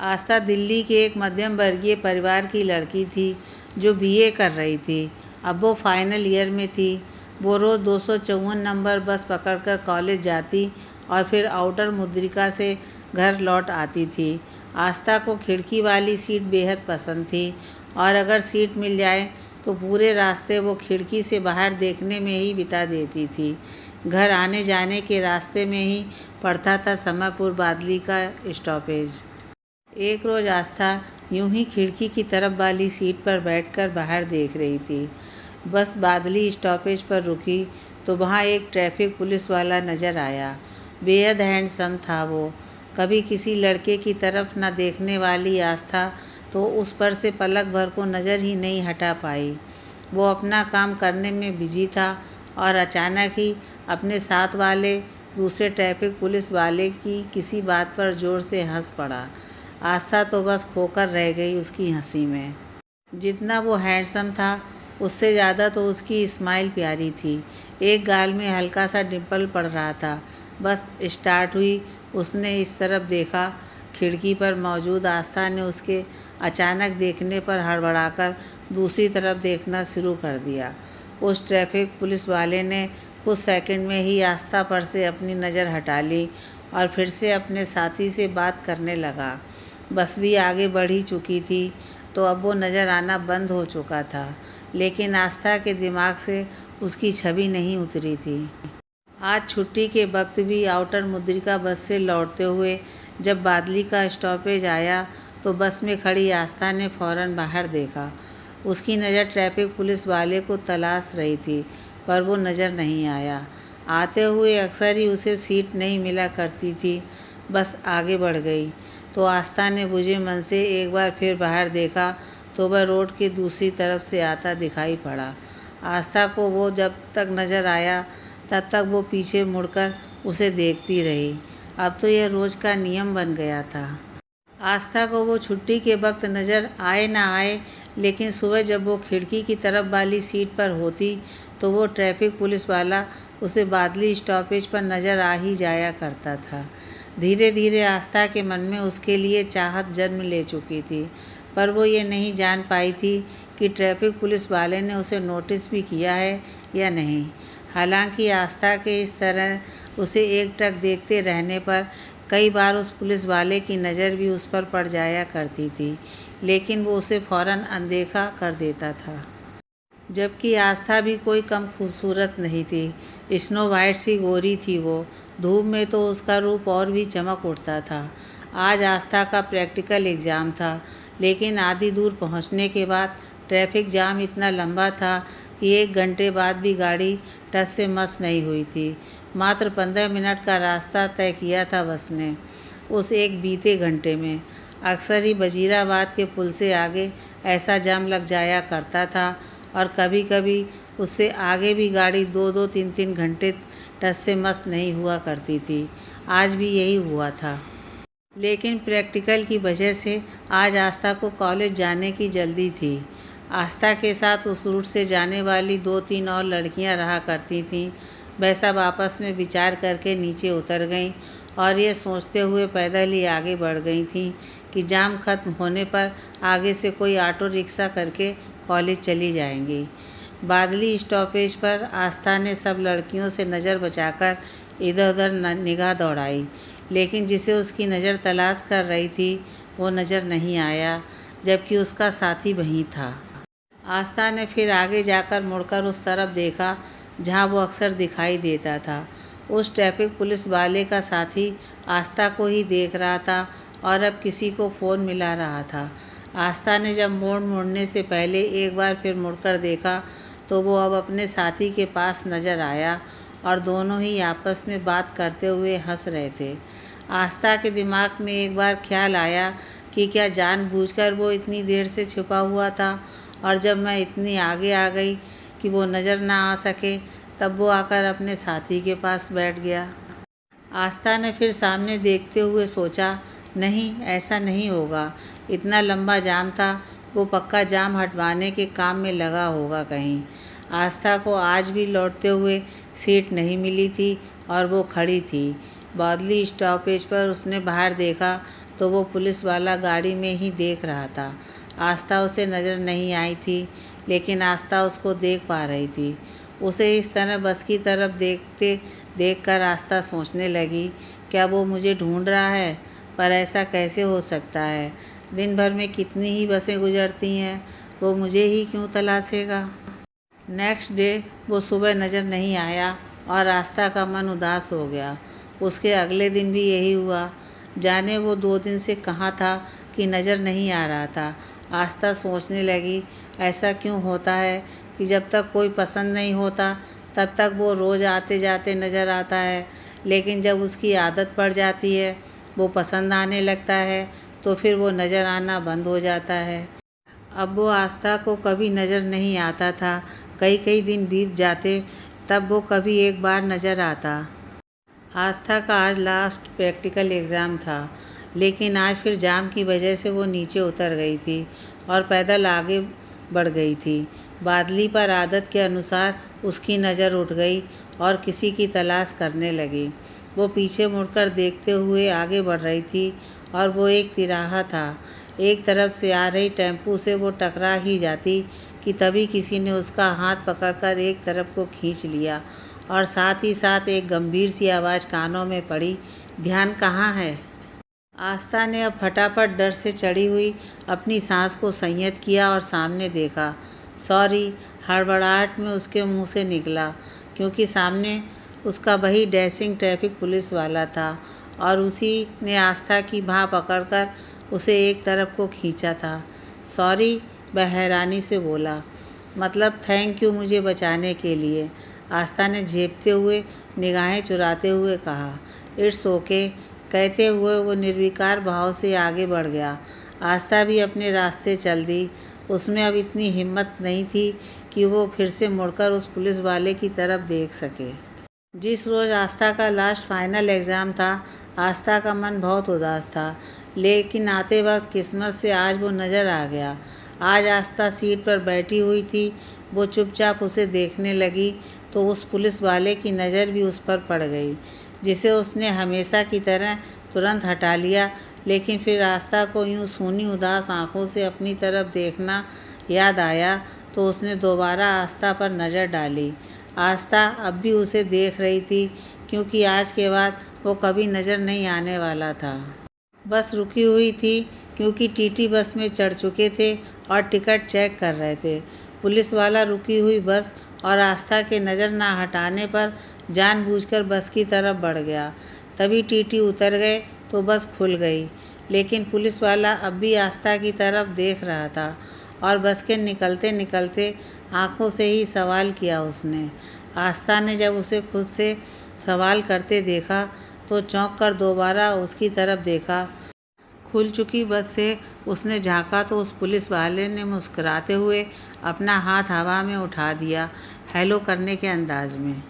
आस्था दिल्ली के एक मध्यम वर्गीय परिवार की लड़की थी जो बीए कर रही थी। अब वो फाइनल ईयर में थी। वो रोज़ 254 नंबर बस पकड़कर कॉलेज जाती और फिर आउटर मुद्रिका से घर लौट आती थी। आस्था को खिड़की वाली सीट बेहद पसंद थी और अगर सीट मिल जाए तो पूरे रास्ते वो खिड़की से बाहर देखने में ही बिता देती थी। घर आने जाने के रास्ते में ही पड़ता था समयपुर बादली का स्टॉपेज। एक रोज़ आस्था यूं ही खिड़की की तरफ वाली सीट पर बैठकर बाहर देख रही थी। बस बादली स्टॉपेज पर रुकी तो वहाँ एक ट्रैफिक पुलिस वाला नज़र आया। बेहद हैंडसम था वो। कभी किसी लड़के की तरफ न देखने वाली आस्था तो उस पर से पलक भर को नज़र ही नहीं हटा पाई। वो अपना काम करने में बिजी था और अचानक ही अपने साथ वाले दूसरे ट्रैफिक पुलिस वाले की किसी बात पर ज़ोर से हंस पड़ा। आस्था तो बस खोकर रह गई उसकी हंसी में। जितना वो हैंडसम था उससे ज़्यादा तो उसकी स्माइल प्यारी थी। एक गाल में हल्का सा डिम्पल पड़ रहा था। बस स्टार्ट हुई, उसने इस तरफ देखा। खिड़की पर मौजूद आस्था ने उसके अचानक देखने पर हड़बड़ाकर दूसरी तरफ देखना शुरू कर दिया। उस ट्रैफिक पुलिस वाले ने कुछ सेकंड में ही आस्था पर से अपनी नज़र हटा ली और फिर से अपने साथी से बात करने लगा। बस भी आगे बढ़ ही चुकी थी तो अब वो नज़र आना बंद हो चुका था, लेकिन आस्था के दिमाग से उसकी छवि नहीं उतरी थी। आज छुट्टी के वक्त भी आउटर मुद्रिका बस से लौटते हुए जब बादली का स्टॉपेज आया तो बस में खड़ी आस्था ने फ़ौरन बाहर देखा। उसकी नज़र ट्रैफिक पुलिस वाले को तलाश रही थी पर वो नज़र नहीं आया। आते हुए अक्सर ही उसे सीट नहीं मिला करती थी। बस आगे बढ़ गई तो आस्था ने बुझे मन से एक बार फिर बाहर देखा तो वह रोड की दूसरी तरफ से आता दिखाई पड़ा। आस्था को वो जब तक नज़र आया तब तक वो पीछे मुड़कर उसे देखती रही। अब तो यह रोज़ का नियम बन गया था। आस्था को वो छुट्टी के वक्त नज़र आए ना आए, लेकिन सुबह जब वो खिड़की की तरफ वाली सीट पर होती तो वो ट्रैफिक पुलिस वाला उसे बादली स्टॉपेज पर नज़र आ ही जाया करता था। धीरे धीरे आस्था के मन में उसके लिए चाहत जन्म ले चुकी थी, पर वो ये नहीं जान पाई थी कि ट्रैफिक पुलिस वाले ने उसे नोटिस भी किया है या नहीं। हालांकि आस्था के इस तरह उसे एकटक देखते रहने पर कई बार उस पुलिस वाले की नज़र भी उस पर पड़ जाया करती थी, लेकिन वो उसे फ़ौरन अनदेखा कर देता था। जबकि आस्था भी कोई कम खूबसूरत नहीं थी। स्नो वाइट सी गोरी थी वो। धूप में तो उसका रूप और भी चमक उठता था। आज आस्था का प्रैक्टिकल एग्ज़ाम था, लेकिन आधी दूर पहुंचने के बाद ट्रैफिक जाम इतना लंबा था कि 1 घंटे बाद भी गाड़ी टस से मस नहीं हुई थी। मात्र 15 मिनट का रास्ता तय किया था बस ने उस एक बीते घंटे में। अक्सर ही वजीराबाद के पुल से आगे ऐसा जाम लग जाया करता था और कभी कभी उससे आगे भी गाड़ी 2-2, 3-3 घंटे टस से मस नहीं हुआ करती थी। आज भी यही हुआ था। लेकिन प्रैक्टिकल की वजह से आज आस्था को कॉलेज जाने की जल्दी थी। आस्था के साथ उस रूट से जाने वाली 2-3 और लड़कियां रहा करती थीं। वह सब आपस में विचार करके नीचे उतर गईं और ये सोचते हुए पैदल ही आगे बढ़ गई थीं कि जाम खत्म होने पर आगे से कोई ऑटो रिक्शा करके कॉलेज चली जाएंगी। बादली स्टॉपेज पर आस्था ने सब लड़कियों से नज़र बचाकर इधर उधर निगाह दौड़ाई, लेकिन जिसे उसकी नज़र तलाश कर रही थी वो नज़र नहीं आया, जबकि उसका साथी वहीं था। आस्था ने फिर आगे जाकर मुड़कर उस तरफ देखा जहां वो अक्सर दिखाई देता था। उस ट्रैफिक पुलिस वाले का साथी आस्था को ही देख रहा था और अब किसी को फ़ोन मिला रहा था। आस्था ने जब मोड़ने से पहले एक बार फिर मुड़कर देखा तो वो अब अपने साथी के पास नज़र आया और दोनों ही आपस में बात करते हुए हंस रहे थे। आस्था के दिमाग में एक बार ख्याल आया कि क्या जानबूझकर वो इतनी देर से छुपा हुआ था, और जब मैं इतनी आगे आ गई कि वो नज़र ना आ सके तब वो आकर अपने साथी के पास बैठ गया। आस्था ने फिर सामने देखते हुए सोचा, नहीं, ऐसा नहीं होगा। इतना लंबा जाम था, वो पक्का जाम हटवाने के काम में लगा होगा कहीं। आस्था को आज भी लौटते हुए सीट नहीं मिली थी और वो खड़ी थी। बादली स्टॉपेज पर उसने बाहर देखा तो वो पुलिस वाला गाड़ी में ही देख रहा था। आस्था उसे नज़र नहीं आई थी, लेकिन आस्था उसको देख पा रही थी। उसे इस तरह बस की तरफ देखते देखकर आस्था सोचने लगी, क्या वो मुझे ढूंढ रहा है? पर ऐसा कैसे हो सकता है? दिन भर में कितनी ही बसें गुजरती हैं, वो मुझे ही क्यों तलाशेगा? नेक्स्ट डे वो सुबह नज़र नहीं आया और आस्था का मन उदास हो गया। उसके अगले दिन भी यही हुआ। जाने वो 2 दिन से कहाँ था कि नज़र नहीं आ रहा था। आस्था सोचने लगी, ऐसा क्यों होता है कि जब तक कोई पसंद नहीं होता तब तक वो रोज़ आते जाते नज़र आता है, लेकिन जब उसकी आदत पड़ जाती है, वो पसंद आने लगता है, तो फिर वो नज़र आना बंद हो जाता है। अब वो आस्था को कभी नज़र नहीं आता था। कई कई दिन बीत जाते, तब वो कभी एक बार नज़र आता। आस्था का आज लास्ट प्रैक्टिकल एग्ज़ाम था, लेकिन आज फिर जाम की वजह से वो नीचे उतर गई थी और पैदल आगे बढ़ गई थी। बादली पर आदत के अनुसार उसकी नज़र उठ गई और किसी की तलाश करने लगी। वो पीछे मुड़कर देखते हुए आगे बढ़ रही थी और वो एक तिराहा था। एक तरफ से आ रही टेम्पू से वो टकरा ही जाती कि तभी किसी ने उसका हाथ पकड़कर एक तरफ को खींच लिया और साथ ही साथ एक गंभीर सी आवाज़ कानों में पड़ी, ध्यान कहाँ है? आस्था ने अब फटाफट डर से चढ़ी हुई अपनी सांस को संयत किया और सामने देखा। सॉरी, हड़बड़ाहट में उसके मुंह से निकला, क्योंकि सामने उसका वही डैशिंग ट्रैफिक पुलिस वाला था और उसी ने आस्था की बाँह पकड़कर उसे एक तरफ को खींचा था। सॉरी, वह हैरानी से बोला। मतलब थैंक यू मुझे बचाने के लिए, आस्था ने झेपते हुए निगाहें चुराते हुए कहा। इट्स ओके, कहते हुए वो निर्विकार भाव से आगे बढ़ गया। आस्था भी अपने रास्ते चल दी। उसमें अब इतनी हिम्मत नहीं थी कि वो फिर से मुड़कर उस पुलिस वाले की तरफ देख सके। जिस रोज़ आस्था का लास्ट फाइनल एग्ज़ाम था, आस्था का मन बहुत उदास था, लेकिन आते वक्त किस्मत से आज वो नज़र आ गया। आज आस्था सीट पर बैठी हुई थी। वो चुपचाप उसे देखने लगी तो उस पुलिस वाले की नज़र भी उस पर पड़ गई, जिसे उसने हमेशा की तरह तुरंत हटा लिया। लेकिन फिर आस्था को यूँ सूनी उदास आँखों से अपनी तरफ देखना याद आया तो उसने दोबारा आस्था पर नज़र डाली। आस्था अब भी उसे देख रही थी, क्योंकि आज के बाद वो कभी नज़र नहीं आने वाला था। बस रुकी हुई थी क्योंकि टीटी बस में चढ़ चुके थे और टिकट चेक कर रहे थे। पुलिस वाला रुकी हुई बस और आस्था के नज़र ना हटाने पर जानबूझकर बस की तरफ बढ़ गया। तभी टीटी उतर गए तो बस खुल गई, लेकिन पुलिस वाला अब भी आस्था की तरफ देख रहा था और बस के निकलते निकलते आंखों से ही सवाल किया उसने। आस्था ने जब उसे खुद से सवाल करते देखा तो चौंक कर दोबारा उसकी तरफ देखा। खुल चुकी बस से उसने झांका तो उस पुलिस वाले ने मुस्कुराते हुए अपना हाथ हवा में उठा दिया, हेलो करने के अंदाज में।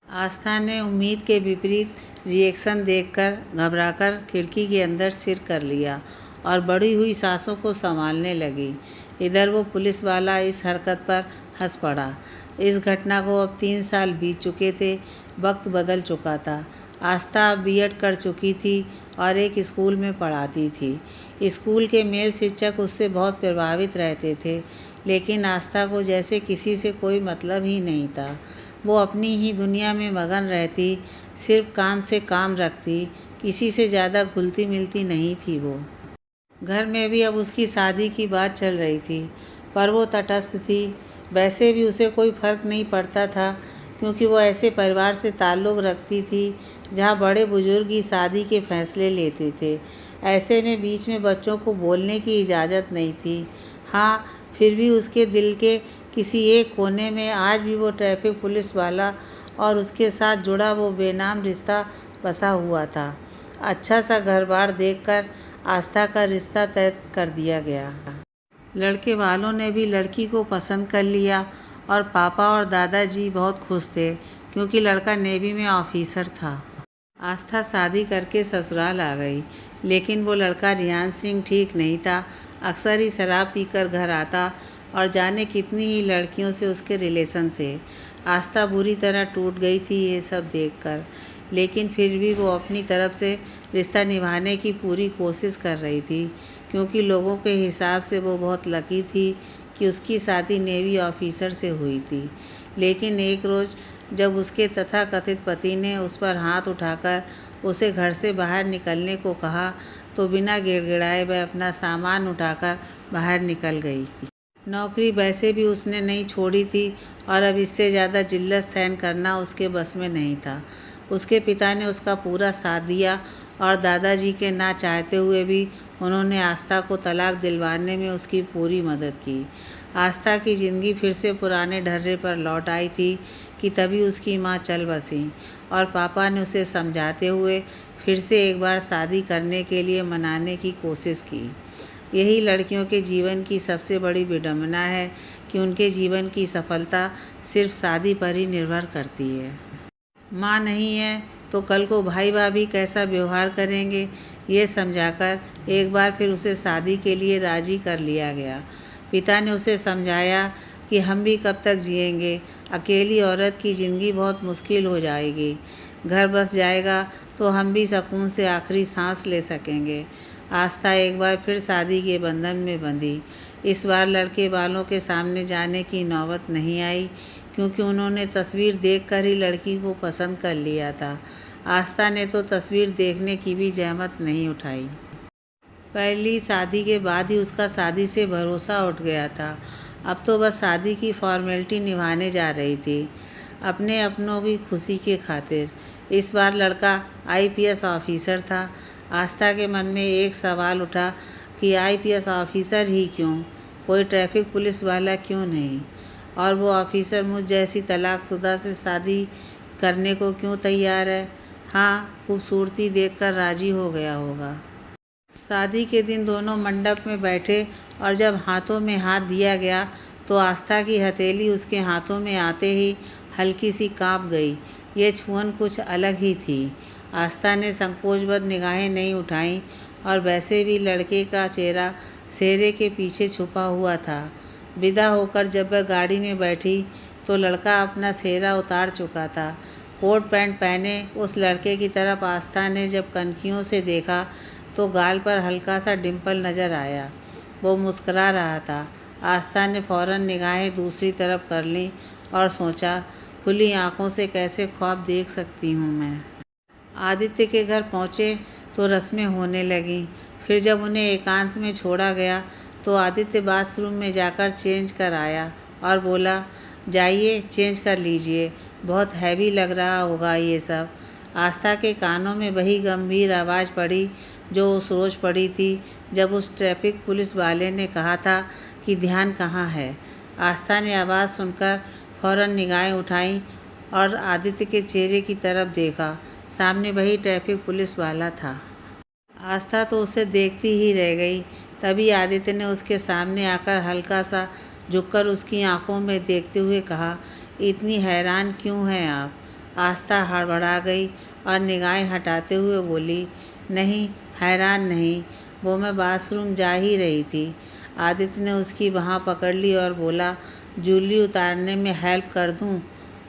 आस्था ने उम्मीद के विपरीत रिएक्शन देखकर घबराकर खिड़की के अंदर सिर कर लिया और बढ़ी हुई सांसों को संभालने लगी। इधर वो पुलिस वाला इस हरकत पर हंस पड़ा। इस घटना को अब 3 साल बीत चुके थे। वक्त बदल चुका था। आस्था अब बीएड कर चुकी थी और एक स्कूल में पढ़ाती थी। स्कूल के मेल शिक्षक उससे बहुत प्रभावित रहते थे, लेकिन आस्था को जैसे किसी से कोई मतलब ही नहीं था। वो अपनी ही दुनिया में मगन रहती, सिर्फ काम से काम रखती, किसी से ज़्यादा घुलती मिलती नहीं थी वो। घर में भी अब उसकी शादी की बात चल रही थी, पर वो तटस्थ थी। वैसे भी उसे कोई फ़र्क नहीं पड़ता था, क्योंकि वो ऐसे परिवार से ताल्लुक़ रखती थी जहाँ बड़े बुजुर्ग ही शादी के फैसले लेते थे। ऐसे में बीच में बच्चों को बोलने की इजाज़त नहीं थी। हाँ, फिर भी उसके दिल के किसी एक कोने में आज भी वो ट्रैफिक पुलिस वाला और उसके साथ जुड़ा वो बेनाम रिश्ता बसा हुआ था। अच्छा सा घर बार देखकर आस्था का रिश्ता तय कर दिया गया। लड़के वालों ने भी लड़की को पसंद कर लिया और पापा और दादाजी बहुत खुश थे, क्योंकि लड़का नेवी में ऑफिसर था। आस्था शादी करके ससुराल आ गई, लेकिन वो लड़का रियान सिंह ठीक नहीं था। अक्सर ही शराब पीकर घर आता और जाने कितनी ही लड़कियों से उसके रिलेशन थे। आस्था बुरी तरह टूट गई थी ये सब देखकर। लेकिन फिर भी वो अपनी तरफ से रिश्ता निभाने की पूरी कोशिश कर रही थी, क्योंकि लोगों के हिसाब से वो बहुत लकी थी कि उसकी शादी नेवी ऑफिसर से हुई थी। लेकिन एक रोज़ जब उसके तथाकथित पति ने उस पर हाथ उठाकर उसे घर से बाहर निकलने को कहा, तो बिना गिड़गिड़ाए वह अपना सामान उठाकर बाहर निकल गई। नौकरी वैसे भी उसने नहीं छोड़ी थी और अब इससे ज़्यादा जिल्लत सहन करना उसके बस में नहीं था। उसके पिता ने उसका पूरा साथ दिया और दादाजी के ना चाहते हुए भी उन्होंने आस्था को तलाक दिलवाने में उसकी पूरी मदद की। आस्था की ज़िंदगी फिर से पुराने ढर्रे पर लौट आई थी कि तभी उसकी माँ चल बसी और पापा ने उसे समझाते हुए फिर से एक बार शादी करने के लिए मनाने की कोशिश की। यही लड़कियों के जीवन की सबसे बड़ी विडंबना है कि उनके जीवन की सफलता सिर्फ शादी पर ही निर्भर करती है। माँ नहीं है तो कल को भाई भाभी कैसा व्यवहार करेंगे, ये समझाकर एक बार फिर उसे शादी के लिए राज़ी कर लिया गया। पिता ने उसे समझाया कि हम भी कब तक जिएंगे, अकेली औरत की ज़िंदगी बहुत मुश्किल हो जाएगी। घर बस जाएगा तो हम भी सुकून से आखिरी सांस ले सकेंगे। आस्था एक बार फिर शादी के बंधन में बंधी। इस बार लड़के वालों के सामने जाने की नौबत नहीं आई, क्योंकि उन्होंने तस्वीर देखकर ही लड़की को पसंद कर लिया था। आस्था ने तो तस्वीर देखने की भी जहमत नहीं उठाई। पहली शादी के बाद ही उसका शादी से भरोसा उठ गया था। अब तो बस शादी की फॉर्मेलिटी निभाने जा रही थी, अपने अपनों की खुशी के खातिर। इस बार लड़का आईपीएस ऑफिसर था। आस्था के मन में एक सवाल उठा कि आईपीएस ऑफिसर ही क्यों, कोई ट्रैफिक पुलिस वाला क्यों नहीं, और वो ऑफिसर मुझ जैसी तलाकशुदा से शादी करने को क्यों तैयार है। हाँ, खूबसूरती देखकर राजी हो गया होगा। शादी के दिन दोनों मंडप में बैठे और जब हाथों में हाथ दिया गया तो आस्था की हथेली उसके हाथों में आते ही हल्की सी काँप गई। ये छुअन कुछ अलग ही थी। आस्था ने संकोचवश निगाहें नहीं उठाईं और वैसे भी लड़के का चेहरा सेहरे के पीछे छुपा हुआ था। विदा होकर जब वह गाड़ी में बैठी तो लड़का अपना सेहरा उतार चुका था। कोट पैंट पहने उस लड़के की तरफ आस्था ने जब कनखियों से देखा तो गाल पर हल्का सा डिंपल नज़र आया। वो मुस्करा रहा था। आस्था ने फ़ौरन निगाहें दूसरी तरफ कर लीं और सोचा, खुली आंखों से कैसे ख्वाब देख सकती हूँ मैं। आदित्य के घर पहुँचे तो रस्में होने लगीं। फिर जब उन्हें एकांत में छोड़ा गया तो आदित्य बाथरूम में जाकर चेंज कर आया और बोला, जाइए चेंज कर लीजिए, बहुत हैवी लग रहा होगा ये सब। आस्था के कानों में वही गंभीर आवाज़ पड़ी जो उस रोज़ पड़ी थी जब उस ट्रैफिक पुलिस वाले ने कहा था कि ध्यान कहाँ है। आस्था ने आवाज़ सुनकर फ़ौरन निगाहें उठाईं और आदित्य के चेहरे की तरफ देखा। सामने वही ट्रैफिक पुलिस वाला था। आस्था तो उसे देखती ही रह गई। तभी आदित्य ने उसके सामने आकर हल्का सा झुककर उसकी आंखों में देखते हुए कहा, इतनी हैरान क्यों हैं आप। आस्था हड़बड़ा गई और निगाहें हटाते हुए बोली, नहीं हैरान नहीं, वो मैं बाथरूम जा ही रही थी। आदित्य ने उसकी बाँह पकड़ ली और बोला, ज्वेलरी उतारने में हेल्प कर दूं।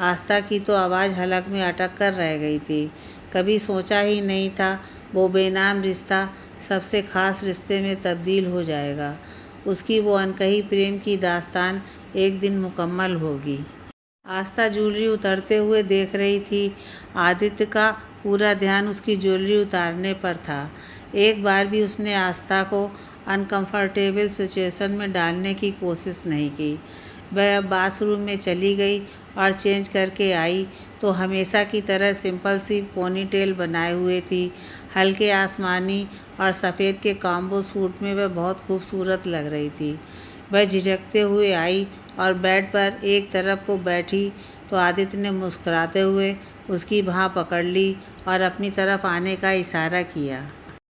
आस्था की तो आवाज़ हलक में अटक कर रह गई थी। कभी सोचा ही नहीं था वो बेनाम रिश्ता सबसे ख़ास रिश्ते में तब्दील हो जाएगा। उसकी वो अनकही प्रेम की दास्तान एक दिन मुकम्मल होगी। आस्था ज्वेलरी उतरते हुए देख रही थी। आदित्य का पूरा ध्यान उसकी ज्वेलरी उतारने पर था। एक बार भी उसने आस्था को अनकंफर्टेबल सिचुएशन में डालने की कोशिश नहीं की। वह अब बाथरूम में चली गई और चेंज करके आई तो हमेशा की तरह सिंपल सी पोनीटेल बनाए हुए थी। हल्के आसमानी और सफ़ेद के कॉम्बो सूट में वह बहुत खूबसूरत लग रही थी। वह झिझकते हुए आई और बेड पर एक तरफ को बैठी तो आदित्य ने मुस्कुराते हुए उसकी बाँह पकड़ ली और अपनी तरफ आने का इशारा किया।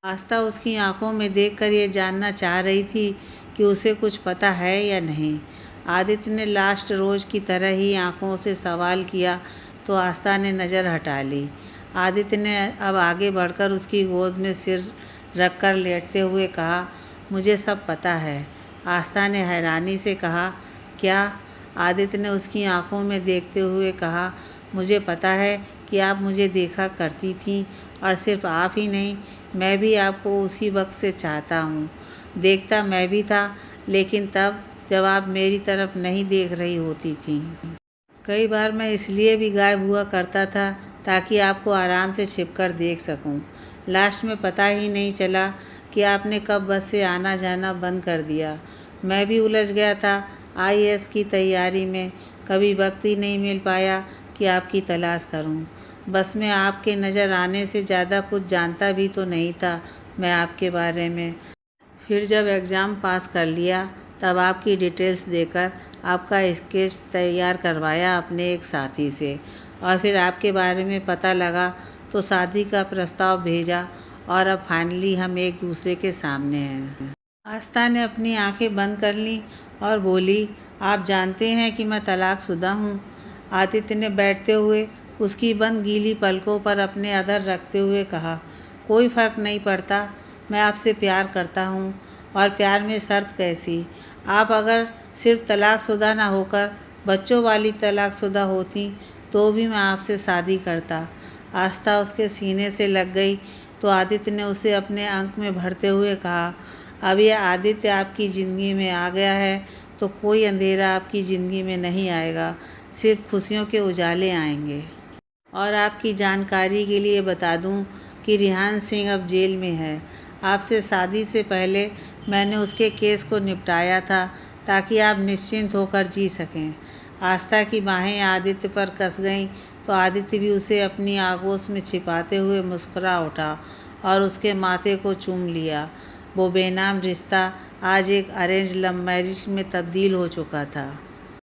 आस्था उसकी आंखों में देखकर ये जानना चाह रही थी कि उसे कुछ पता है या नहीं। आदित्य ने लास्ट रोज़ की तरह ही आंखों से सवाल किया तो आस्था ने नज़र हटा ली। आदित्य ने अब आगे बढ़कर उसकी गोद में सिर रखकर लेटते हुए कहा, मुझे सब पता है। आस्था ने हैरानी से कहा, क्या? आदित्य ने उसकी आंखों में देखते हुए कहा, मुझे पता है कि आप मुझे देखा करती थीं और सिर्फ आप ही नहीं, मैं भी आपको उसी वक्त से चाहता हूँ। देखता मैं भी था, लेकिन तब जब आप मेरी तरफ नहीं देख रही होती थीं। कई बार मैं इसलिए भी गायब हुआ करता था ताकि आपको आराम से छिपकर देख सकूं। लास्ट में पता ही नहीं चला कि आपने कब बस से आना जाना बंद कर दिया। मैं भी उलझ गया था आईएएस की तैयारी में, कभी वक्त ही नहीं मिल पाया कि आपकी तलाश करूं। बस में आपके नज़र आने से ज़्यादा कुछ जानता भी तो नहीं था मैं आपके बारे में। फिर जब एग्ज़ाम पास कर लिया तब आपकी डिटेल्स देकर आपका स्केच तैयार करवाया अपने एक साथी से, और फिर आपके बारे में पता लगा तो शादी का प्रस्ताव भेजा, और अब फाइनली हम एक दूसरे के सामने हैं। आस्था ने अपनी आंखें बंद कर लीं और बोली, आप जानते हैं कि मैं तलाकशुदा हूँ। आदित्य ने बैठते हुए उसकी बंद गीली पलकों पर अपने अधर रखते हुए कहा, कोई फ़र्क नहीं पड़ता, मैं आपसे प्यार करता हूँ, और प्यार में शर्त कैसी। आप अगर सिर्फ तलाकशुदा ना होकर बच्चों वाली तलाकशुदा होती तो भी मैं आपसे शादी करता। आस्था उसके सीने से लग गई तो आदित्य ने उसे अपने अंक में भरते हुए कहा, अब यह आदित्य आपकी ज़िंदगी में आ गया है तो कोई अंधेरा आपकी ज़िंदगी में नहीं आएगा, सिर्फ खुशियों के उजाले आएंगे। और आपकी जानकारी के लिए बता दूं कि रिहान सिंह अब जेल में है। आपसे शादी से पहले मैंने उसके केस को निपटाया था ताकि आप निश्चिंत होकर जी सकें। आस्था की बाहें आदित्य पर कस गईं तो आदित्य भी उसे अपनी आगोश में छिपाते हुए मुस्कुरा उठा और उसके माथे को चूम लिया। वो बेनाम रिश्ता आज एक अरेंज लव मैरिज में तब्दील हो चुका था।